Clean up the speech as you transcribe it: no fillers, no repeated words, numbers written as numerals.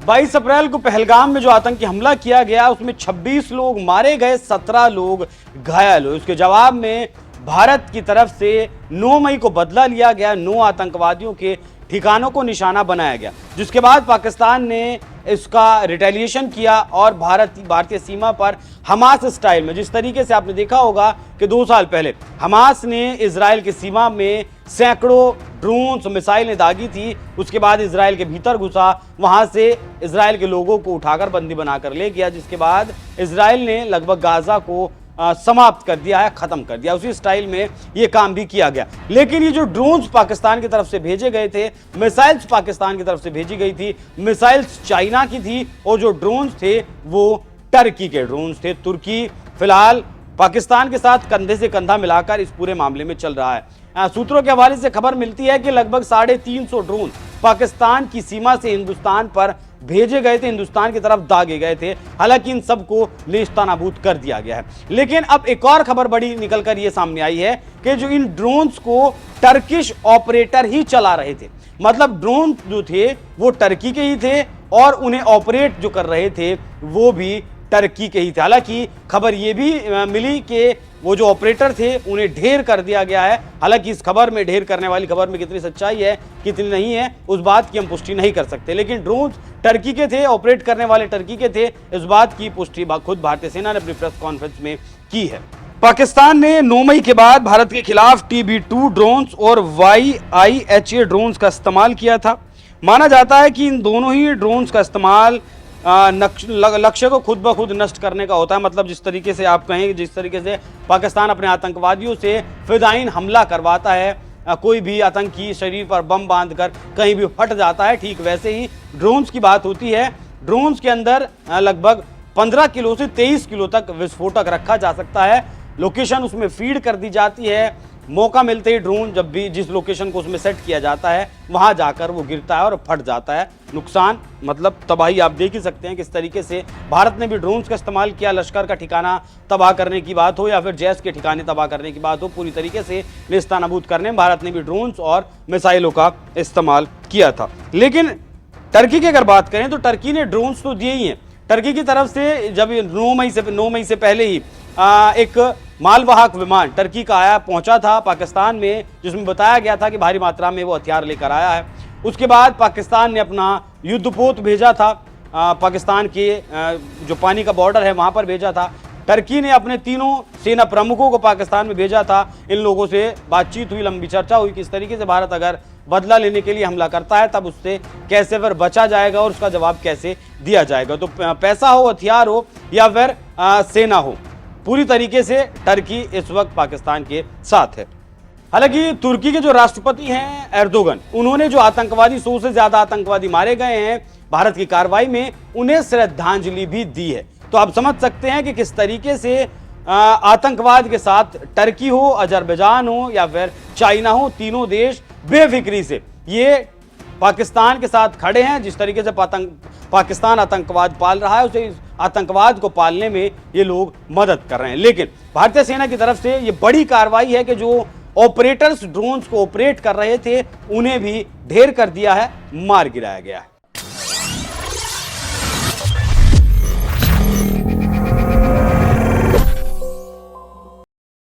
22 अप्रैल को पहलगाम में जो आतंकी हमला किया गया उसमें 26 लोग मारे गए, 17 लोग घायल हुए। उसके जवाब में भारत की तरफ से 9 मई को बदला लिया गया, 9 आतंकवादियों के ठिकानों को निशाना बनाया गया, जिसके बाद पाकिस्तान ने इसका रिटेलिएशन किया और भारतीय सीमा पर हमास स्टाइल में, जिस तरीके से आपने देखा होगा कि 2 साल पहले हमास ने इजराइल की सीमा में सैकड़ों ड्रोन्स मिसाइलें दागी थी, उसके बाद इजराइल के भीतर घुसा, वहां से इजराइल के लोगों को उठाकर बंदी बनाकर ले गया, जिसके बाद इजराइल ने लगभग गाजा को समाप्त कर दिया है, खत्म कर दिया। उसी स्टाइल में ये काम भी किया गया। लेकिन ये जो ड्रोन्स पाकिस्तान की तरफ से भेजे गए थे, मिसाइल्स पाकिस्तान की तरफ से भेजी गई थी, मिसाइल्स चाइना की थी और जो ड्रोन्स थे वो टर्की के ड्रोन्स थे। तुर्की फिलहाल पाकिस्तान के साथ कंधे से कंधा मिलाकर इस पूरे मामले में चल रहा है। सूत्रों के हवाले से खबर मिलती है कि लगभग 350 ड्रोन पाकिस्तान की सीमा से हिंदुस्तान पर भेजे गए थे, हिंदुस्तान की तरफ दागे गए थे। हालांकि इन सबको नेस्तनाबूद कर दिया गया है। लेकिन अब एक और खबर बड़ी निकलकर यह सामने आई है कि जो इन ड्रोन्स को टर्किश ऑपरेटर ही चला रहे थे, मतलब ड्रोन जो थे वो टर्की के ही थे और उन्हें ऑपरेट जो कर रहे थे वो भी टर्की के ही थे। हालांकि खबर यह भी मिली कि वो जो ऑपरेटर थे उन्हें ढेर कर दिया गया है। हालांकि इस खबर में, ढेर करने वाली खबर में कितनी सच्चाई है कितनी नहीं है उस बात की हम पुष्टि नहीं कर सकते, लेकिन ड्रोन टर्की के थे, ऑपरेट करने वाले टर्की के थे, इस बात की पुष्टि खुद भारतीय सेना ने अपनी प्रेस कॉन्फ्रेंस में की है। पाकिस्तान ने 9 मई के बाद भारत के खिलाफ TB2 ड्रोन्स और YIHA ड्रोन्स का इस्तेमाल किया था। माना जाता है कि इन दोनों ही ड्रोन्स का इस्तेमाल लक्ष्य को खुद ब खुद नष्ट करने का होता है। मतलब जिस तरीके से आप कहें, जिस तरीके से पाकिस्तान अपने आतंकवादियों से फिदायीन हमला करवाता है, कोई भी आतंकी शरीर पर बम बांधकर कहीं भी फट जाता है, ठीक वैसे ही ड्रोन्स की बात होती है। ड्रोन्स के अंदर लगभग 15 किलो से 23 किलो तक विस्फोटक रखा जा सकता है। लोकेशन उसमें फीड कर दी जाती है, मौका मिलते ही ड्रोन जब भी जिस लोकेशन को उसमें सेट किया जाता है वहां जाकर वो गिरता है और फट जाता है। नुकसान मतलब तबाही आप देख ही सकते हैं किस तरीके से भारत ने भी ड्रोन्स का इस्तेमाल किया। लश्कर का ठिकाना तबाह करने की बात हो या फिर जैश के ठिकाने तबाह करने की बात हो, पूरी तरीके से नेस्तनाबूद करने में भारत ने भी ड्रोन्स और मिसाइलों का इस्तेमाल किया था। लेकिन टर्की की अगर बात करें तो टर्की ने ड्रोन्स तो दिए ही हैं। टर्की की तरफ से जब 9 मई से पहले ही एक मालवाहक विमान टर्की का पहुंचा था पाकिस्तान में, जिसमें बताया गया था कि भारी मात्रा में वो हथियार लेकर आया है। उसके बाद पाकिस्तान ने अपना युद्धपोत भेजा था, पाकिस्तान के जो पानी का बॉर्डर है वहां पर भेजा था। टर्की ने अपने तीनों सेना प्रमुखों को पाकिस्तान में भेजा था। इन लोगों से बातचीत हुई, लंबी चर्चा हुई किस तरीके से भारत अगर बदला लेने के लिए हमला करता है तब उससे कैसे फिर बचा जाएगा और उसका जवाब कैसे दिया जाएगा। तो पैसा हो, हथियार हो या फिर सेना हो, पूरी तरीके से टर्की इस वक्त पाकिस्तान के साथ है। हालांकि तुर्की के जो राष्ट्रपति हैं एर्दोगन, उन्होंने जो आतंकवादी 100 से ज्यादा आतंकवादी मारे गए हैं भारत की कार्रवाई में, उन्हें श्रद्धांजलि भी दी है। तो आप समझ सकते हैं कि किस तरीके से आतंकवाद के साथ टर्की हो, अजरबैजान हो या फिर चाइना हो, तीनों देश बेफिक्री से ये पाकिस्तान के साथ खड़े हैं। जिस तरीके से पाकिस्तान आतंकवाद पाल रहा है, उसे आतंकवाद को पालने में ये लोग मदद कर रहे हैं। लेकिन भारतीय सेना की तरफ से ये बड़ी कार्रवाई है कि जो ऑपरेटर्स ड्रोन्स को ऑपरेट कर रहे थे उन्हें भी ढेर कर दिया है, मार गिराया गया है।